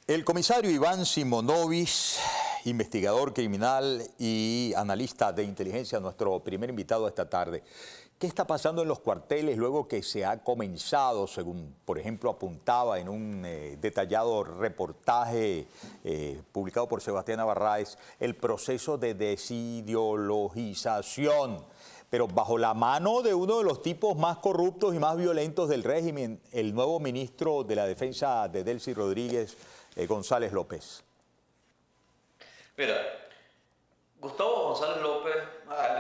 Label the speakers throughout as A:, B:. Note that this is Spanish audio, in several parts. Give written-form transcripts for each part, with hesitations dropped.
A: El comisario Iván Simonovic, investigador criminal y analista de inteligencia, nuestro primer invitado esta tarde. ¿Qué está pasando en los cuarteles luego que se ha comenzado, según por ejemplo apuntaba en un detallado reportaje publicado por Sebastián Navarráez, el proceso de desideologización, pero bajo la mano de uno de los tipos más corruptos y más violentos del régimen, el nuevo ministro de la Defensa de Delcy Rodríguez, González López?
B: Mira, Gustavo González López,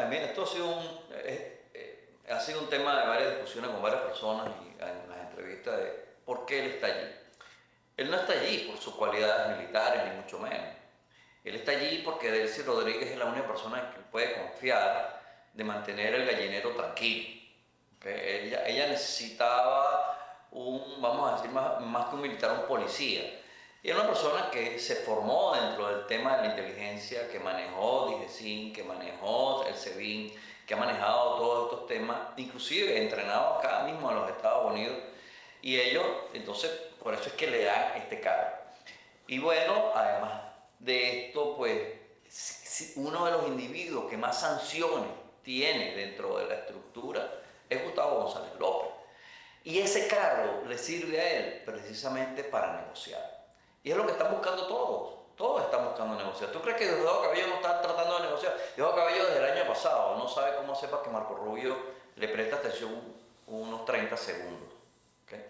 B: mira, esto ha sido un tema de varias discusiones con varias personas y en las entrevistas de por qué él está allí. Él no está allí por sus cualidades militares, ni mucho menos. Él está allí porque Delcy Rodríguez es la única persona en que puede confiar de mantener el gallinero tranquilo. ¿Okay? Ella necesitaba vamos a decir, más que un militar, un policía. Y era una persona que se formó dentro del tema de la inteligencia, que manejó DIGESIN, que manejó el SEBIN, que ha manejado todos estos temas, inclusive entrenado acá mismo en los Estados Unidos. Y ellos, entonces, por eso es que le dan este cargo. Y bueno, además de esto, pues, uno de los individuos que más sanciones tiene dentro de la estructura es Gustavo González López. Y ese cargo le sirve a él precisamente para negociar. Y es lo que están buscando todos. Todos están buscando negociar. ¿Tú crees que Diosdado Cabello no está tratando de negociar? Diosdado Cabello desde el año pasado no sabe cómo sepa que Marco Rubio le presta atención unos 30 segundos. ¿Okay?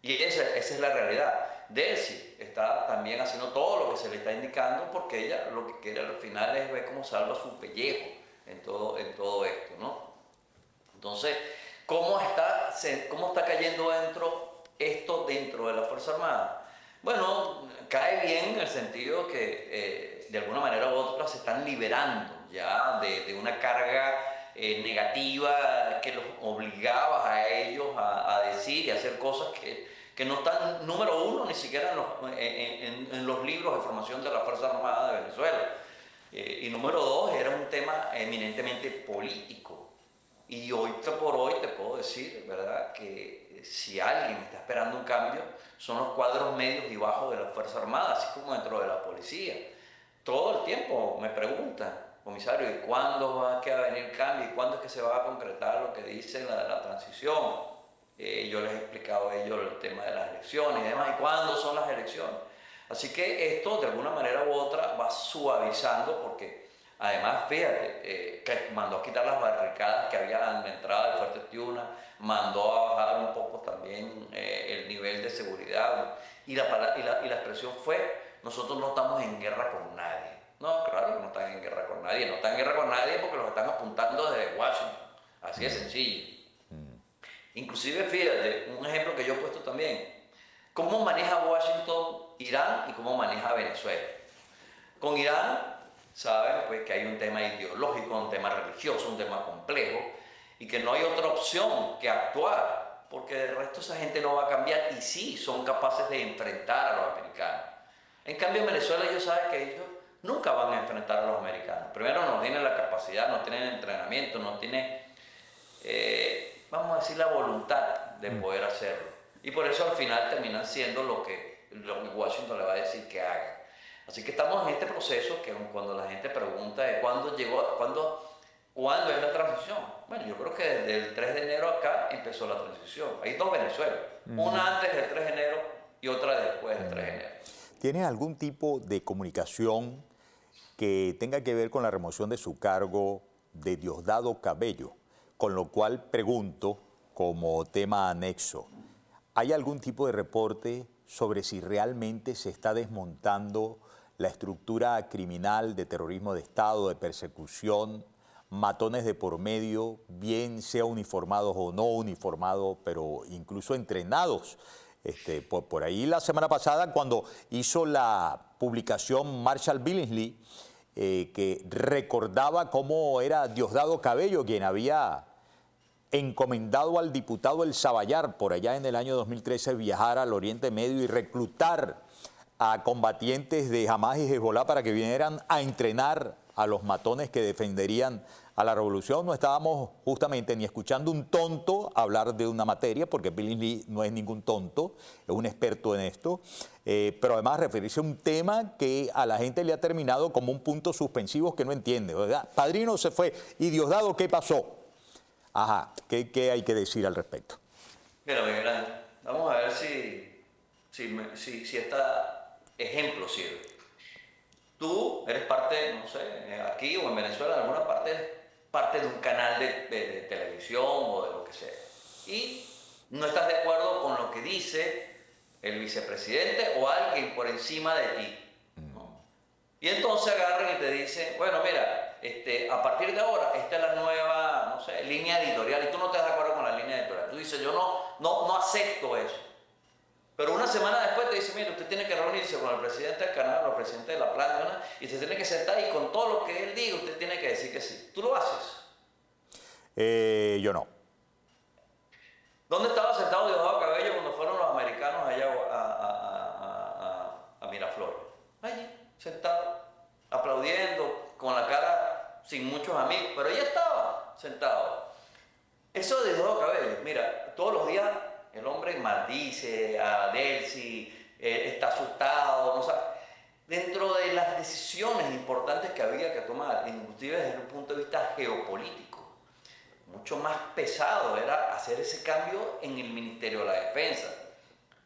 B: Y esa es la realidad. Delcy está también haciendo todo lo que se le está indicando porque ella lo que quiere al final es ver cómo salva su pellejo en todo esto, ¿no? Entonces, ¿cómo está cayendo esto dentro de la Fuerza Armada? Bueno, cae bien en el sentido que de alguna manera u otra se están liberando ya de una carga negativa que los obligaba a ellos a decir y a hacer cosas que no están, número uno, ni siquiera en los libros de formación de la Fuerza Armada de Venezuela. Y número dos, era un tema eminentemente político. Y hoy por hoy te puedo decir, ¿verdad?, que si alguien está esperando un cambio, son los cuadros medios y bajos de la Fuerza Armada, así como dentro de la policía. Todo el tiempo me preguntan, comisario, ¿y cuándo va a venir el cambio? ¿Y cuándo es que se va a concretar lo que dice la transición? Yo les he explicado a ellos el tema de las elecciones y demás, ¿y cuándo son las elecciones? Así que esto, de alguna manera u otra, va suavizando porque además, fíjate, que mandó a quitar las barricadas que había en la entrada del Fuerte Tiuna, mandó a bajar un poco también el nivel de seguridad. Y la expresión fue, nosotros no estamos en guerra con nadie. No, claro que no están en guerra con nadie. No están en guerra con nadie porque los están apuntando desde Washington. Así de sencillo. Inclusive, fíjate, un ejemplo que yo he puesto también. ¿Cómo maneja Washington Irán y cómo maneja Venezuela? Con Irán, saben pues, que hay un tema ideológico, un tema religioso, un tema complejo y que no hay otra opción que actuar porque de resto esa gente no va a cambiar y sí son capaces de enfrentar a los americanos. En cambio en Venezuela ellos saben que ellos nunca van a enfrentar a los americanos. Primero no tienen la capacidad, no tienen entrenamiento, no tienen, vamos a decir, la voluntad de poder hacerlo. Y por eso al final terminan siendo lo que Washington le va a decir que haga. Así que estamos en este proceso que cuando la gente pregunta de cuándo es la transición. Bueno, yo creo que desde el 3 de enero acá empezó la transición. Hay dos Venezuelas, una antes del 3 de enero y otra después del 3 de enero.
A: ¿Tiene algún tipo de comunicación que tenga que ver con la remoción de su cargo de Diosdado Cabello? Con lo cual pregunto, como tema anexo, ¿hay algún tipo de reporte sobre si realmente se está desmontando la estructura criminal de terrorismo de Estado, de persecución, matones de por medio, bien sea uniformados o no uniformados, pero incluso entrenados? Por ahí la semana pasada, cuando hizo la publicación Marshall Billingsley, que recordaba cómo era Diosdado Cabello quien había encomendado al diputado El Sabayar por allá en el año 2013 viajar al Oriente Medio y reclutar a combatientes de Hamás y Hezbollah para que vinieran a entrenar a los matones que defenderían a la revolución, no estábamos justamente ni escuchando un tonto hablar de una materia, porque Billingsley no es ningún tonto, es un experto en esto, pero además referirse a un tema que a la gente le ha terminado como un punto suspensivo que no entiende, ¿verdad? Padrino se fue, y Diosdado, ¿qué pasó? Ajá, ¿qué hay que decir al respecto?
B: Mira, Miguel Ángel, vamos a ver si este ejemplo sirve. Tú eres parte, no sé, aquí o en Venezuela, en alguna parte, eres parte de un canal de televisión o de lo que sea. Y no estás de acuerdo con lo que dice el vicepresidente o alguien por encima de ti, ¿no? Y entonces agarran y te dicen, bueno, mira, a partir de ahora, esta es la nueva, no sé, línea editorial, y tú no estás de acuerdo con la línea editorial. Tú dices, yo no acepto eso. Pero una semana después te dice, mire, usted tiene que reunirse con el presidente del canal, o el presidente de la planta, ¿no? Y se tiene que sentar y con todo lo que él diga, usted tiene que decir que sí. ¿Tú lo haces?
A: Yo no.
B: ¿Dónde estaba sentado Diosdado Cabello cuando fueron los americanos allá a Miraflores? Allí, sentado, aplaudiendo, con la cara sin muchos amigos, pero ahí estaba, sentado. Eso de Diosdado Cabello, mira, todos los días el hombre maldice a Delcy, está asustado, no sabe. Dentro de las decisiones importantes que había que tomar, inclusive desde un punto de vista geopolítico, mucho más pesado era hacer ese cambio en el Ministerio de la Defensa.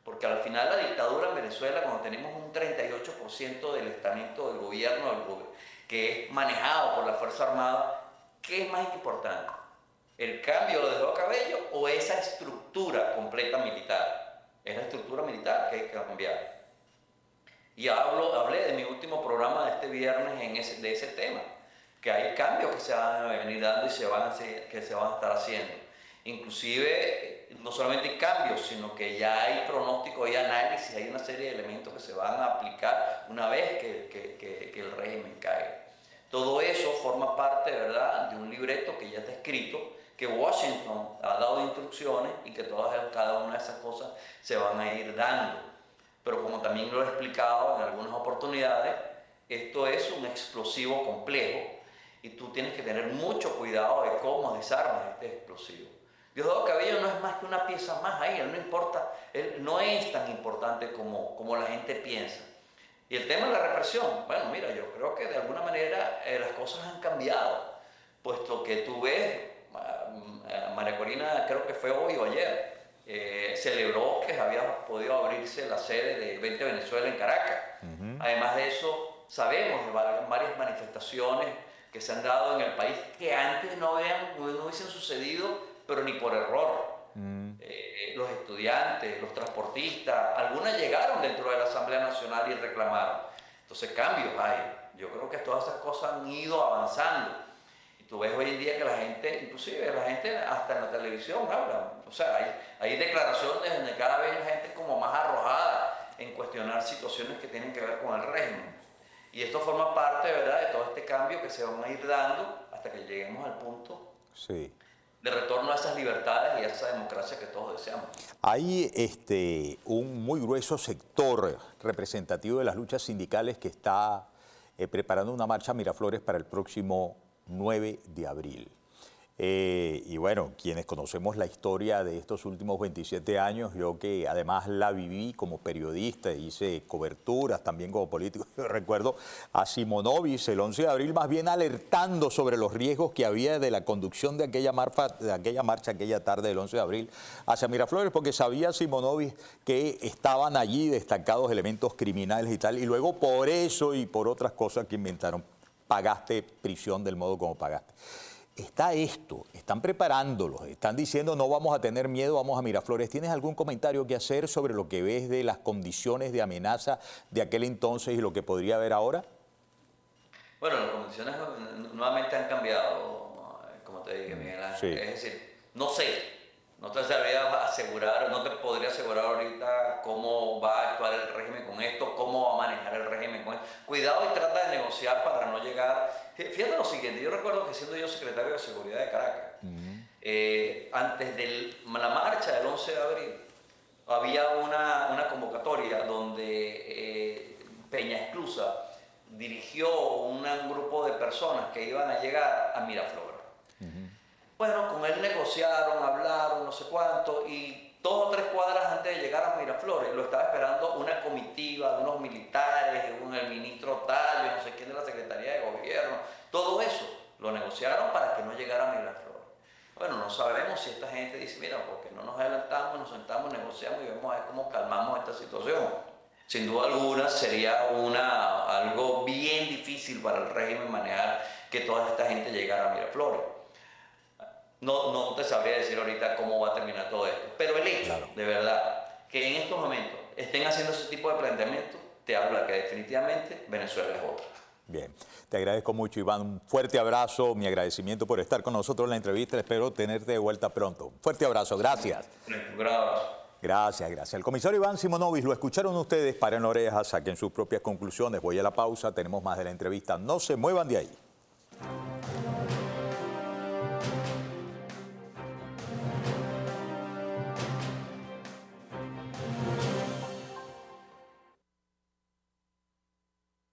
B: Porque al final la dictadura en Venezuela, cuando tenemos un 38% del estamento del gobierno que es manejado por la Fuerza Armada, ¿qué es más importante? ¿El cambio de Diosdado Cabello o esa estructura completa militar? Es la estructura militar que hay que cambiar. Y hablé de mi último programa de este viernes de ese tema, que hay cambios que se van a venir dando y que se van a estar haciendo. Inclusive, no solamente hay cambios, sino que ya hay pronóstico, hay análisis, hay una serie de elementos que se van a aplicar una vez que el régimen caiga. Todo eso forma parte, ¿verdad?, de un libreto que ya está escrito, que Washington ha dado instrucciones y que cada una de esas cosas se van a ir dando. Pero como también lo he explicado en algunas oportunidades, esto es un explosivo complejo y tú tienes que tener mucho cuidado de cómo desarmas este explosivo. Diosdado Cabello no es más que una pieza más ahí, él no importa, él no es tan importante como la gente piensa. Y el tema de la represión, bueno, mira, yo creo que de alguna manera las cosas han cambiado, puesto que tú ves, María Corina creo que fue hoy o ayer, celebró que había podido abrirse la sede de 20 Venezuela en Caracas. Además de eso, sabemos de varias manifestaciones que se han dado en el país que antes no hubiesen sucedido, pero ni por error. Los estudiantes, los transportistas, algunas llegaron dentro de la Asamblea Nacional y reclamaron. Entonces cambios hay. Yo creo que todas esas cosas han ido avanzando. Y tú ves hoy en día que la gente, inclusive la gente hasta en la televisión habla. O sea, hay declaraciones donde cada vez la gente es como más arrojada en cuestionar situaciones que tienen que ver con el régimen. Y esto forma parte, ¿verdad?, de todo este cambio que se van a ir dando hasta que lleguemos al punto de retorno a esas libertades y a esa democracia que todos deseamos.
A: Hay un muy grueso sector representativo de las luchas sindicales que está preparando una marcha a Miraflores para el próximo 9 de abril. Y bueno, quienes conocemos la historia de estos últimos 27 años, yo que además la viví como periodista, hice coberturas también como político, yo recuerdo a Simonovic el 11 de abril más bien alertando sobre los riesgos que había de la conducción de aquella marcha, aquella tarde del 11 de abril hacia Miraflores, porque sabía Simonovic que estaban allí destacados elementos criminales y tal, y luego por eso y por otras cosas que inventaron, pagaste prisión del modo como pagaste. Está esto, están preparándolos, están diciendo no vamos a tener miedo, vamos a Miraflores. ¿Tienes algún comentario que hacer sobre lo que ves de las condiciones de amenaza de aquel entonces y lo que podría haber ahora?
B: Bueno, las condiciones nuevamente han cambiado, como te dije, Miguel Ángel.
A: Sí.
B: Es decir, no te sabría asegurar, no te podría asegurar ahorita cómo va a actuar el régimen con esto, cómo va a manejar el régimen con esto. Cuidado y trata de negociar para no llegar. Fíjate lo siguiente, yo recuerdo que siendo yo secretario de Seguridad de Caracas, antes de la marcha del 11 de abril, había una convocatoria donde Peña Esclusa dirigió un grupo de personas que iban a llegar a Miraflores. Bueno, con él negociaron, hablaron, no sé cuánto, y 2 o 3 cuadras antes de llegar a Miraflores lo estaba esperando una comitiva de unos militares, el ministro tal, yo no sé quién de la Secretaría de Gobierno, todo eso lo negociaron para que no llegara a Miraflores. Bueno, no sabemos si esta gente dice, mira, porque no nos adelantamos, nos sentamos, negociamos y vemos a ver cómo calmamos esta situación. Sin duda alguna sería algo bien difícil para el régimen manejar que toda esta gente llegara a Miraflores. No te sabría decir ahorita cómo va a terminar todo esto, pero el hecho, de verdad, que en estos momentos estén haciendo ese tipo de planteamientos, te habla que definitivamente Venezuela es otra.
A: Bien, te agradezco mucho, Iván. Un fuerte abrazo, mi agradecimiento por estar con nosotros en la entrevista. Espero tenerte de vuelta pronto. Fuerte abrazo, gracias.
B: Un gran abrazo.
A: Gracias. El comisario Iván Simonovic, lo escucharon ustedes, paren orejas, saquen sus propias conclusiones. Voy a la pausa, tenemos más de la entrevista. No se muevan de ahí.